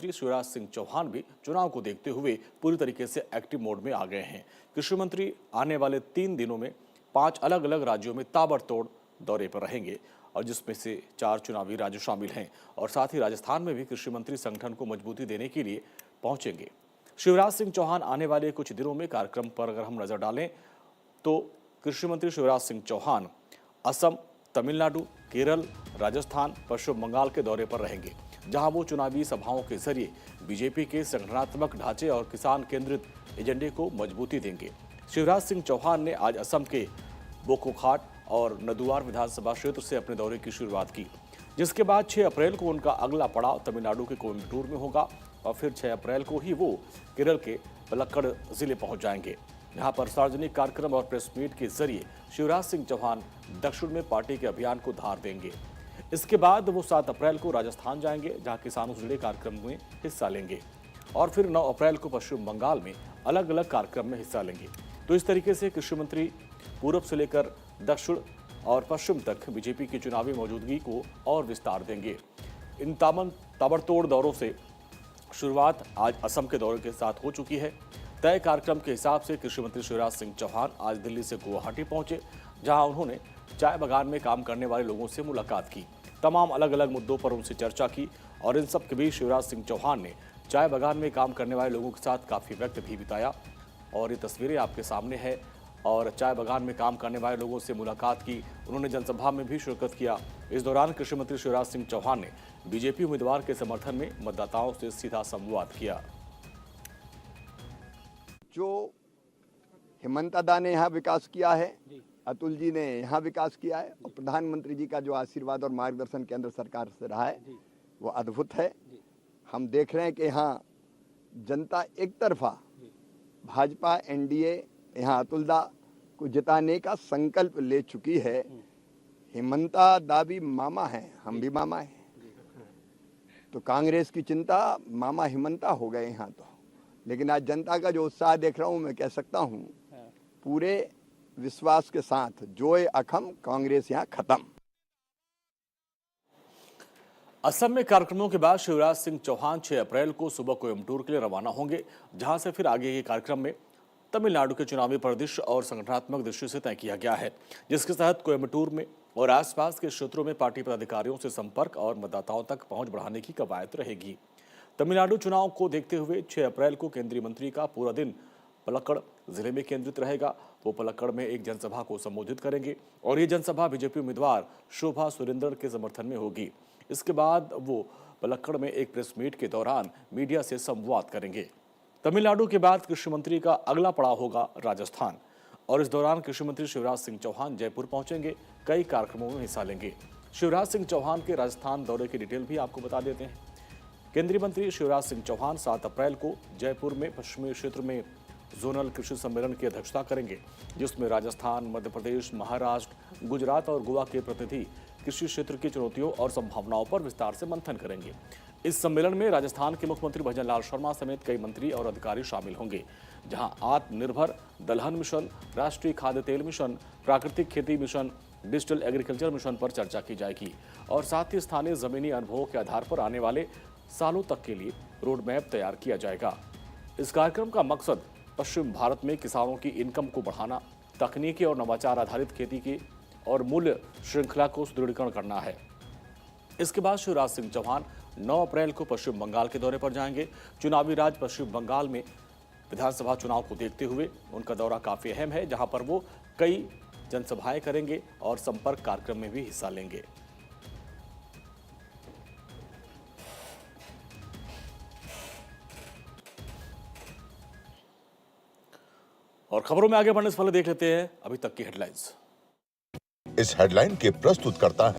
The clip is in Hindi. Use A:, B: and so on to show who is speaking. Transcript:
A: श्री शिवराज सिंह चौहान भी चुनाव को देखते हुए पूरी तरीके से एक्टिव मोड में आ गए हैं। कृषि मंत्री आने वाले 3 दिनों में 5 अलग अलग राज्यों में ताबड़तोड़ दौरे पर रहेंगे और जिसमें से 4 चुनावी राज्य शामिल हैं और साथ ही राजस्थान में भी कृषि मंत्री संगठन को मजबूती देने के लिए पहुंचेंगे। शिवराज सिंह चौहान आने वाले कुछ दिनों में कार्यक्रम पर अगर हम नजर डालें तो कृषि मंत्री शिवराज सिंह चौहान असम, तमिलनाडु, केरल, राजस्थान, पश्चिम बंगाल के दौरे पर रहेंगे, जहां वो चुनावी सभाओं के जरिए बीजेपी के संगठनात्मक ढांचे और किसान केंद्रित एजेंडे को मजबूती देंगे। शिवराज सिंह चौहान ने आज असम के बोकाखाट और नदुआर विधानसभा क्षेत्र से अपने दौरे की शुरुआत की, जिसके बाद 6 अप्रैल को उनका अगला पड़ाव तमिलनाडु के कोयम्बटूर में होगा और फिर 6 अप्रैल को ही वो केरल के पलक्कड़ जिले पहुंच जाएंगे। यहाँ पर सार्वजनिक कार्यक्रम और प्रेस मीट के जरिए शिवराज सिंह चौहान दक्षिण में पार्टी के अभियान को धार देंगे। इसके बाद वो 7 अप्रैल को राजस्थान जाएंगे, जहां किसानों से जुड़े कार्यक्रम में हिस्सा लेंगे और फिर 9 अप्रैल को पश्चिम बंगाल में अलग अलग कार्यक्रम में हिस्सा लेंगे। तो इस तरीके से कृषि मंत्री पूर्व से लेकर दक्षिण और पश्चिम तक बीजेपी की चुनावी मौजूदगी को और विस्तार देंगे। इन ताबड़तोड़ दौरों से शुरुआत आज असम के दौरे के साथ हो चुकी है। तय कार्यक्रम के हिसाब से कृषि मंत्री शिवराज सिंह चौहान आज दिल्ली से गुवाहाटी पहुंचे, जहां उन्होंने चाय बागान में काम करने वाले लोगों से मुलाकात की, तमाम अलग अलग मुद्दों पर उनसे चर्चा की और इन सब के बीच शिवराज सिंह चौहान ने चाय बागान में काम करने वाले लोगों के साथ काफ़ी वक्त भी बिताया और ये तस्वीरें आपके सामने है। और चाय बागान में काम करने वाले लोगों से मुलाकात की, उन्होंने जनसभा में भी शिरकत किया। इस दौरान कृषि मंत्री शिवराज सिंह चौहान ने बीजेपी उम्मीदवार के समर्थन में मतदाताओं से सीधा संवाद किया।
B: जो हेमंता ने यहाँ विकास किया है, अतुल जी ने यहाँ विकास किया है और प्रधानमंत्री जी का जो आशीर्वाद और मार्गदर्शन केंद्र सरकार से रहा है वो अद्भुत है। हम देख रहे हैं कि यहाँ जनता एक तरफा भाजपा एनडीए यहाँ अतुल दा को जिताने का संकल्प ले चुकी है। हेमंता दा भी मामा है, हम भी मामा हैं, तो कांग्रेस की चिंता मामा हेमंता हो गए यहाँ तो। लेकिन आज जनता का जो उत्साह देख रहा हूँ, मैं कह सकता हूँ पूरे विश्वास के साथ जोए अखम, कांग्रेस यहाँ खत्म।
A: असम में कार्यक्रमों के बाद शिवराज सिंह चौहान 6 अप्रैल को सुबह कोयम्बटूर के लिए रवाना होंगे, जहां से फिर आगे के कार्यक्रम में तमिलनाडु के चुनावी परिदृश्य और संगठनात्मक दृष्टि से तय किया गया है, जिसके तहत कोयम्बटूर में और आसपास के क्षेत्रों में पार्टी पदाधिकारियों से संपर्क और मतदाताओं तक पहुंच बढ़ाने की कवायद रहेगी। तमिलनाडु चुनाव को देखते हुए 6 अप्रैल को केंद्रीय मंत्री का पूरा दिन पलक्कड़ जिले में केंद्रित रहेगा। वो पलक्कड़ में एक जनसभा को संबोधित करेंगे और ये जनसभा बीजेपी उम्मीदवार शोभा सुरेंद्रन के समर्थन में होगी। इसके बाद वो पलक्कड़ में एक प्रेस मीट के दौरान मीडिया से संवाद करेंगे। तमिलनाडु के बाद कृषि मंत्री का अगला पड़ाव होगा राजस्थान और इस दौरान कृषि मंत्री शिवराज सिंह चौहान जयपुर पहुंचेंगे, कई कार्यक्रमों में हिस्सा लेंगे। शिवराज सिंह चौहान के राजस्थान दौरे की डिटेल भी आपको बता देते हैं। केंद्रीय मंत्री शिवराज सिंह चौहान 7 अप्रैल को जयपुर में पश्चिमी क्षेत्र में जोनल कृषि सम्मेलन की अध्यक्षता करेंगे, जिसमें राजस्थान, मध्य प्रदेश, महाराष्ट्र, गुजरात और गोवा के प्रतिनिधि कृषि क्षेत्र की चुनौतियों और संभावनाओं पर विस्तार से मंथन करेंगे। इस सम्मेलन में राजस्थान के मुख्यमंत्री भजन लाल शर्मा समेत कई मंत्री और अधिकारी शामिल होंगे, जहां आत्मनिर्भर दलहन मिशन, राष्ट्रीय खाद्य तेल मिशन, प्राकृतिक खेती मिशन, डिजिटल एग्रीकल्चर मिशन पर चर्चा की जाएगी और साथ ही स्थानीय जमीनी अनुभवों के आधार पर आने वाले सालों तक के लिए रोड मैप तैयार किया जाएगा। इस कार्यक्रम का मकसद पश्चिम भारत में किसानों की इनकम को बढ़ाना, तकनीकी और नवाचार आधारित खेती की और मूल्य श्रृंखला को सुदृढ़ीकरण करना है। इसके बाद शिवराज सिंह चौहान 9 अप्रैल को पश्चिम बंगाल के दौरे पर जाएंगे। चुनावी राज्य पश्चिम बंगाल में विधानसभा चुनाव को देखते हुए उनका दौरा काफी अहम है, जहां पर वो कई जनसभाएं करेंगे और संपर्क कार्यक्रम में भी हिस्सा लेंगे। और खबरों में आगे बढ़ने से पहले देख लेते हैं अभी तक की हेडलाइंस।
C: इस हेडलाइन के प्रस्तुत करता है